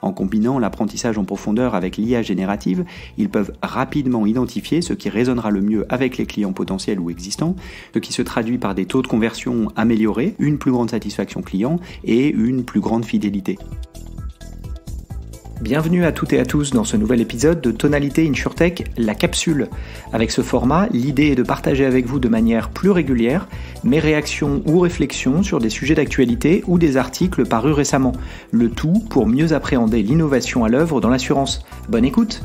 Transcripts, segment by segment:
En combinant l'apprentissage en profondeur avec l'IA générative, ils peuvent rapidement identifier ce qui résonnera le mieux avec les clients potentiels ou existants, ce qui se traduit par des taux de conversion améliorés, une plus grande satisfaction client et une plus grande fidélité. Bienvenue à toutes et à tous dans ce nouvel épisode de Tonalité InsurTech, la capsule. Avec ce format, l'idée est de partager avec vous de manière plus régulière mes réactions ou réflexions sur des sujets d'actualité ou des articles parus récemment. Le tout pour mieux appréhender l'innovation à l'œuvre dans l'assurance. Bonne écoute!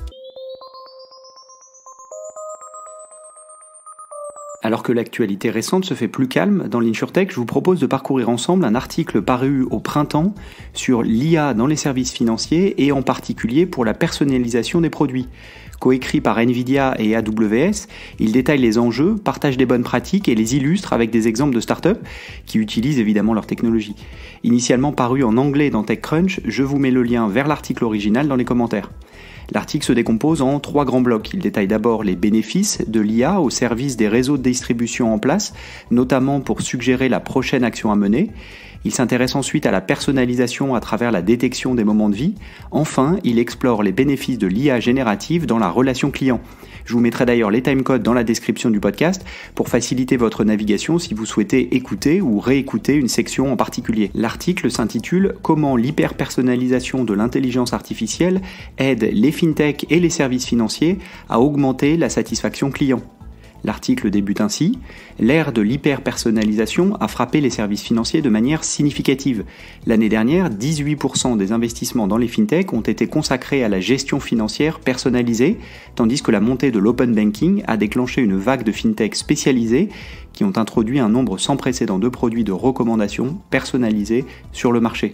Alors que l'actualité récente se fait plus calme dans l'InsurTech, je vous propose de parcourir ensemble un article paru au printemps sur l'IA dans les services financiers et en particulier pour la personnalisation des produits. Coécrit par Nvidia et AWS, il détaille les enjeux, partage des bonnes pratiques et les illustre avec des exemples de startups qui utilisent évidemment leur technologie. Initialement paru en anglais dans TechCrunch, je vous mets le lien vers l'article original dans les commentaires. L'article se décompose en 3 grands blocs. Il détaille d'abord les bénéfices de l'IA au service des réseaux de distribution en place, notamment pour suggérer la prochaine action à mener. Il s'intéresse ensuite à la personnalisation à travers la détection des moments de vie. Enfin, il explore les bénéfices de l'IA générative dans la relation client. Je vous mettrai d'ailleurs les timecodes dans la description du podcast pour faciliter votre navigation si vous souhaitez écouter ou réécouter une section en particulier. L'article s'intitule « Comment l'hyper-personnalisation de l'intelligence artificielle aide les fintechs et les services financiers à augmenter la satisfaction client ». L'article débute ainsi. L'ère de l'hyper-personnalisation a frappé les services financiers de manière significative. L'année dernière, 18% des investissements dans les fintechs ont été consacrés à la gestion financière personnalisée, tandis que la montée de l'open banking a déclenché une vague de fintechs spécialisés qui ont introduit un nombre sans précédent de produits de recommandation personnalisés sur le marché.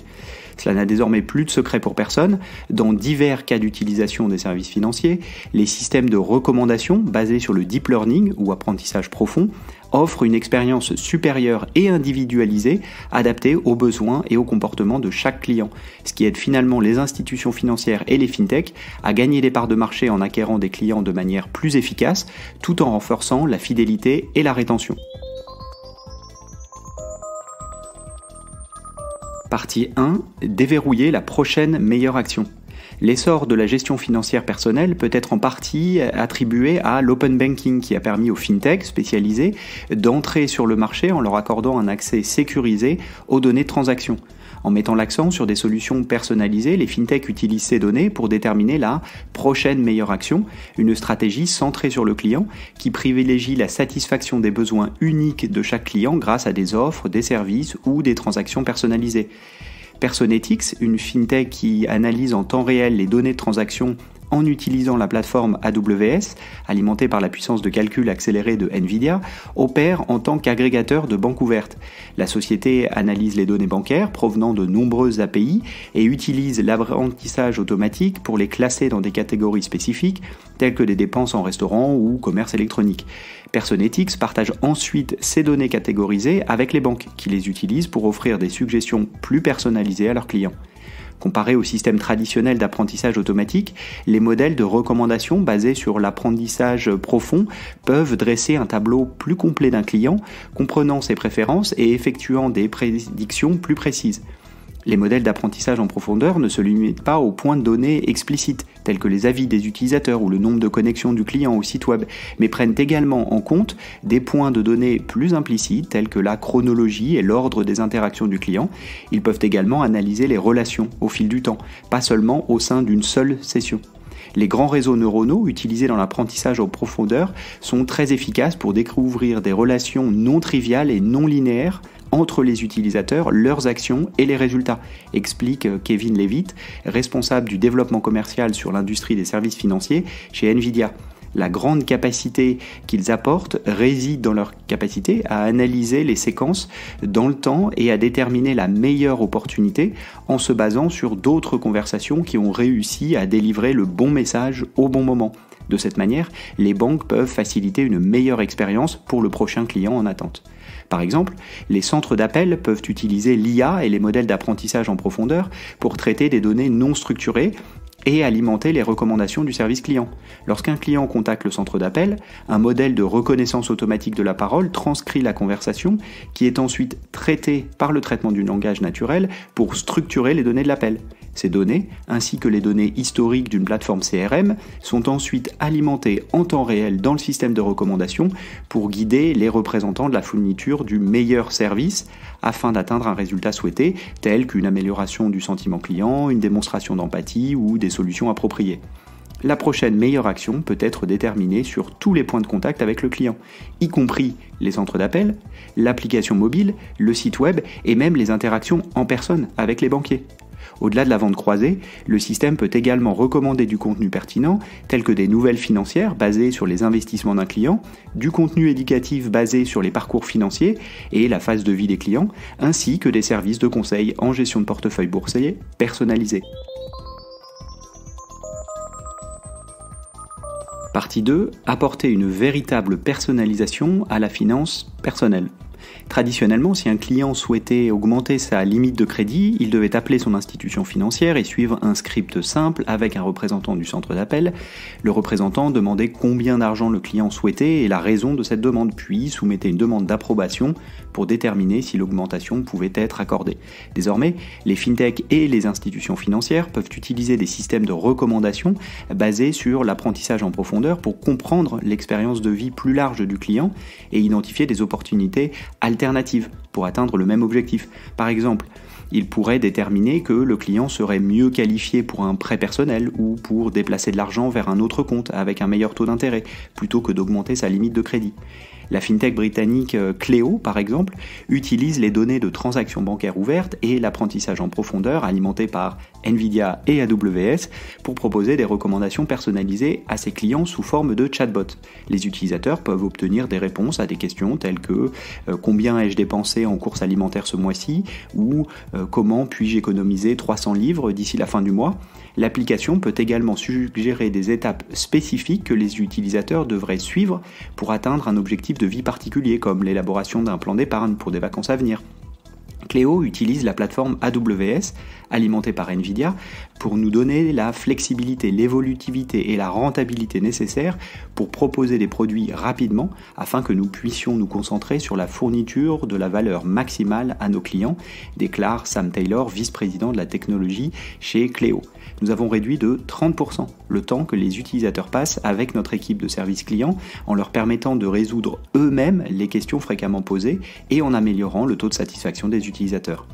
Cela n'a désormais plus de secret pour personne. Dans divers cas d'utilisation des services financiers, les systèmes de recommandation basés sur le deep learning ou apprentissage profond offrent une expérience supérieure et individualisée adaptée aux besoins et aux comportements de chaque client, ce qui aide finalement les institutions financières et les fintechs à gagner des parts de marché en acquérant des clients de manière plus efficace tout en renforçant la fidélité et la rétention. Partie 1. Déverrouiller la prochaine meilleure action. L'essor de la gestion financière personnelle peut être en partie attribué à l'open banking qui a permis aux fintechs spécialisés d'entrer sur le marché en leur accordant un accès sécurisé aux données de transaction. En mettant l'accent sur des solutions personnalisées, les fintechs utilisent ces données pour déterminer la prochaine meilleure action, une stratégie centrée sur le client qui privilégie la satisfaction des besoins uniques de chaque client grâce à des offres, des services ou des transactions personnalisées. Personetics, une fintech qui analyse en temps réel les données de transaction en utilisant la plateforme AWS, alimentée par la puissance de calcul accélérée de Nvidia, opère en tant qu'agrégateur de banques ouvertes. La société analyse les données bancaires provenant de nombreuses API et utilise l'apprentissage automatique pour les classer dans des catégories spécifiques, telles que des dépenses en restaurant ou commerce électronique. Personetics partage ensuite ces données catégorisées avec les banques, qui les utilisent pour offrir des suggestions plus personnalisées à leurs clients. Comparé au système traditionnel d'apprentissage automatique, les modèles de recommandation basés sur l'apprentissage profond peuvent dresser un tableau plus complet d'un client, comprenant ses préférences et effectuant des prédictions plus précises. Les modèles d'apprentissage en profondeur ne se limitent pas aux points de données explicites, tels que les avis des utilisateurs ou le nombre de connexions du client au site web, mais prennent également en compte des points de données plus implicites, tels que la chronologie et l'ordre des interactions du client. Ils peuvent également analyser les relations au fil du temps, pas seulement au sein d'une seule session. Les grands réseaux neuronaux utilisés dans l'apprentissage en profondeur sont très efficaces pour découvrir des relations non triviales et non linéaires entre les utilisateurs, leurs actions et les résultats, explique Kevin Levitt, responsable du développement commercial sur l'industrie des services financiers chez Nvidia. La grande capacité qu'ils apportent réside dans leur capacité à analyser les séquences dans le temps et à déterminer la meilleure opportunité en se basant sur d'autres conversations qui ont réussi à délivrer le bon message au bon moment. De cette manière, les banques peuvent faciliter une meilleure expérience pour le prochain client en attente. Par exemple, les centres d'appel peuvent utiliser l'IA et les modèles d'apprentissage en profondeur pour traiter des données non structurées et alimenter les recommandations du service client. Lorsqu'un client contacte le centre d'appel, un modèle de reconnaissance automatique de la parole transcrit la conversation qui est ensuite traitée par le traitement du langage naturel pour structurer les données de l'appel. Ces données, ainsi que les données historiques d'une plateforme CRM, sont ensuite alimentées en temps réel dans le système de recommandation pour guider les représentants de la fourniture du meilleur service afin d'atteindre un résultat souhaité, tel qu'une amélioration du sentiment client, une démonstration d'empathie ou des solutions appropriées. La prochaine meilleure action peut être déterminée sur tous les points de contact avec le client, y compris les centres d'appel, l'application mobile, le site web et même les interactions en personne avec les banquiers. Au-delà de la vente croisée, le système peut également recommander du contenu pertinent, tel que des nouvelles financières basées sur les investissements d'un client, du contenu éducatif basé sur les parcours financiers et la phase de vie des clients, ainsi que des services de conseil en gestion de portefeuille boursier personnalisés. Partie 2. Apporter une véritable personnalisation à la finance personnelle. Traditionnellement, si un client souhaitait augmenter sa limite de crédit, il devait appeler son institution financière et suivre un script simple avec un représentant du centre d'appel. Le représentant demandait combien d'argent le client souhaitait et la raison de cette demande, puis soumettait une demande d'approbation pour déterminer si l'augmentation pouvait être accordée. Désormais, les fintechs et les institutions financières peuvent utiliser des systèmes de recommandation basés sur l'apprentissage en profondeur pour comprendre l'expérience de vie plus large du client et identifier des opportunités alternatives pour atteindre le même objectif. Par exemple, il pourrait déterminer que le client serait mieux qualifié pour un prêt personnel ou pour déplacer de l'argent vers un autre compte avec un meilleur taux d'intérêt, plutôt que d'augmenter sa limite de crédit. La fintech britannique Cleo, par exemple, utilise les données de transactions bancaires ouvertes et l'apprentissage en profondeur alimenté par Nvidia et AWS pour proposer des recommandations personnalisées à ses clients sous forme de chatbot. Les utilisateurs peuvent obtenir des réponses à des questions telles que combien ai-je dépensé en courses alimentaires ce mois-ci ou comment puis-je économiser 300 livres d'ici la fin du mois. L'application peut également suggérer des étapes spécifiques que les utilisateurs devraient suivre pour atteindre un objectif de vie particulier, comme l'élaboration d'un plan d'épargne pour des vacances à venir. Cleo utilise la plateforme AWS, alimentée par Nvidia, pour nous donner la flexibilité, l'évolutivité et la rentabilité nécessaires pour proposer des produits rapidement afin que nous puissions nous concentrer sur la fourniture de la valeur maximale à nos clients, déclare Sam Taylor, vice-président de la technologie chez Cleo. Nous avons réduit de 30% le temps que les utilisateurs passent avec notre équipe de service client en leur permettant de résoudre eux-mêmes les questions fréquemment posées et en améliorant le taux de satisfaction des utilisateurs.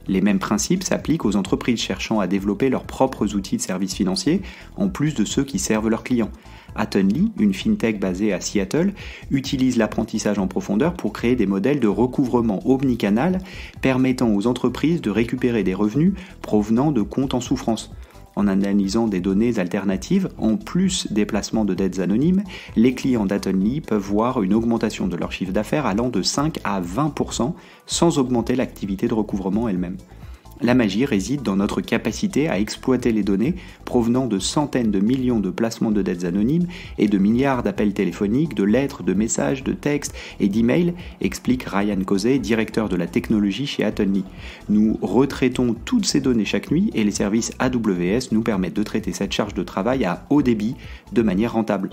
Les mêmes principes s'appliquent aux entreprises cherchant à développer leurs propres outils de services financiers, en plus de ceux qui servent leurs clients. Attenly, une fintech basée à Seattle, utilise l'apprentissage en profondeur pour créer des modèles de recouvrement omnicanal permettant aux entreprises de récupérer des revenus provenant de comptes en souffrance. En analysant des données alternatives, en plus des placements de dettes anonymes, les clients d'Attenly peuvent voir une augmentation de leur chiffre d'affaires allant de 5 à 20% sans augmenter l'activité de recouvrement elle-même. La magie réside dans notre capacité à exploiter les données provenant de centaines de millions de placements de dettes anonymes et de milliards d'appels téléphoniques, de lettres, de messages, de textes et d'emails, explique Ryan Causey, directeur de la technologie chez Attenly. Nous retraitons toutes ces données chaque nuit et les services AWS nous permettent de traiter cette charge de travail à haut débit de manière rentable.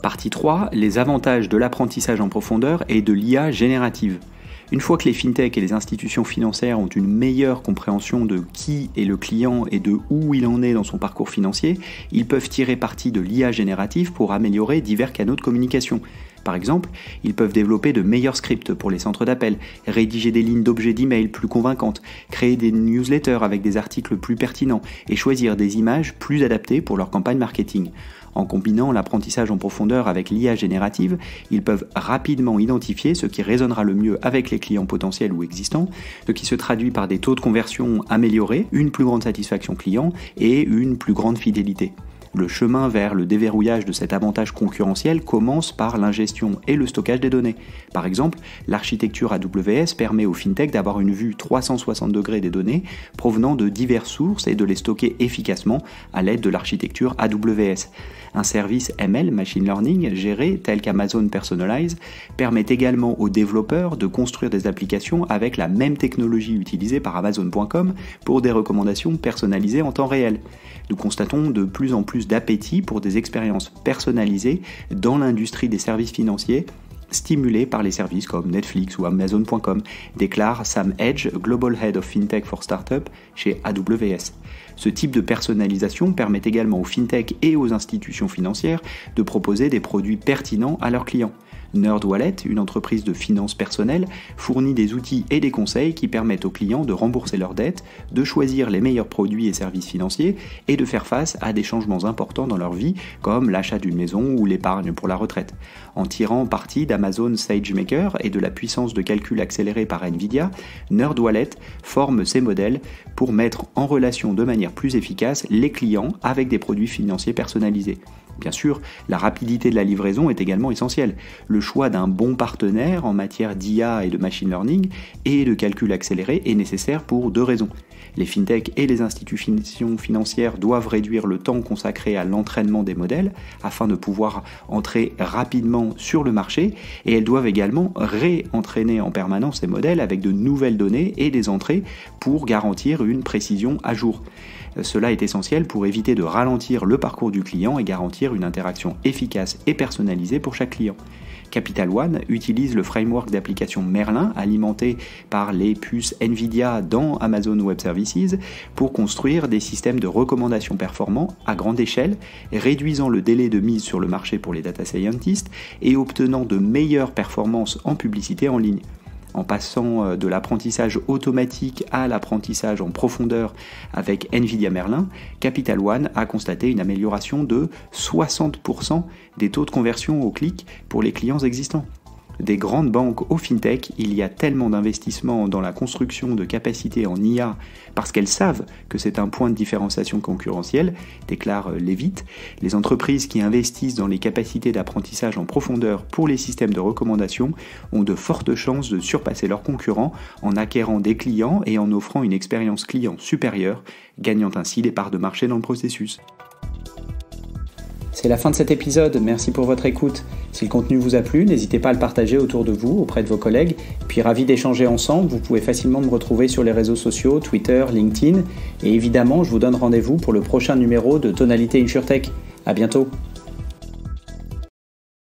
Partie 3, les avantages de l'apprentissage en profondeur et de l'IA générative. Une fois que les fintechs et les institutions financières ont une meilleure compréhension de qui est le client et de où il en est dans son parcours financier, ils peuvent tirer parti de l'IA générative pour améliorer divers canaux de communication. Par exemple, ils peuvent développer de meilleurs scripts pour les centres d'appel, rédiger des lignes d'objets d'email plus convaincantes, créer des newsletters avec des articles plus pertinents et choisir des images plus adaptées pour leur campagne marketing. En combinant l'apprentissage en profondeur avec l'IA générative, ils peuvent rapidement identifier ce qui résonnera le mieux avec les clients potentiels ou existants, ce qui se traduit par des taux de conversion améliorés, une plus grande satisfaction client et une plus grande fidélité. Le chemin vers le déverrouillage de cet avantage concurrentiel commence par l'ingestion et le stockage des données. Par exemple, l'architecture AWS permet aux fintech d'avoir une vue 360 degrés des données provenant de diverses sources et de les stocker efficacement à l'aide de l'architecture AWS. Un service ML, Machine Learning, géré tel qu'Amazon Personalize, permet également aux développeurs de construire des applications avec la même technologie utilisée par Amazon.com pour des recommandations personnalisées en temps réel. Nous constatons de plus en plus d'appétit pour des expériences personnalisées dans l'industrie des services financiers, stimulés par les services comme Netflix ou Amazon.com, déclare Sam Edge, Global Head of FinTech for Startup chez AWS. Ce type de personnalisation permet également aux fintech et aux institutions financières de proposer des produits pertinents à leurs clients. NerdWallet, une entreprise de finances personnelles, fournit des outils et des conseils qui permettent aux clients de rembourser leurs dettes, de choisir les meilleurs produits et services financiers et de faire face à des changements importants dans leur vie, comme l'achat d'une maison ou l'épargne pour la retraite. En tirant parti d'Amazon SageMaker et de la puissance de calcul accélérée par Nvidia, NerdWallet forme ces modèles pour mettre en relation de manière plus efficace les clients avec des produits financiers personnalisés. Bien sûr, la rapidité de la livraison est également essentielle. Le choix d'un bon partenaire en matière d'IA et de machine learning et de calcul accéléré est nécessaire pour deux raisons. Les fintech et les institutions financières doivent réduire le temps consacré à l'entraînement des modèles afin de pouvoir entrer rapidement sur le marché, et elles doivent également réentraîner en permanence ces modèles avec de nouvelles données et des entrées pour garantir une précision à jour. Cela est essentiel pour éviter de ralentir le parcours du client et garantir une interaction efficace et personnalisée pour chaque client. Capital One utilise le framework d'application Merlin alimenté par les puces Nvidia dans Amazon Web Services pour construire des systèmes de recommandation performants à grande échelle, réduisant le délai de mise sur le marché pour les data scientists et obtenant de meilleures performances en publicité en ligne. En passant de l'apprentissage automatique à l'apprentissage en profondeur avec Nvidia Merlin, Capital One a constaté une amélioration de 60% des taux de conversion au clic pour les clients existants. Des grandes banques au fintech, il y a tellement d'investissements dans la construction de capacités en IA parce qu'elles savent que c'est un point de différenciation concurrentielle, déclare Levitt. Les entreprises qui investissent dans les capacités d'apprentissage en profondeur pour les systèmes de recommandation ont de fortes chances de surpasser leurs concurrents en acquérant des clients et en offrant une expérience client supérieure, gagnant ainsi des parts de marché dans le processus. C'est la fin de cet épisode, merci pour votre écoute. Si le contenu vous a plu, n'hésitez pas à le partager autour de vous, auprès de vos collègues. Puis ravi d'échanger ensemble, vous pouvez facilement me retrouver sur les réseaux sociaux, Twitter, LinkedIn. Et évidemment, je vous donne rendez-vous pour le prochain numéro de Tonalité InsurTech. À bientôt.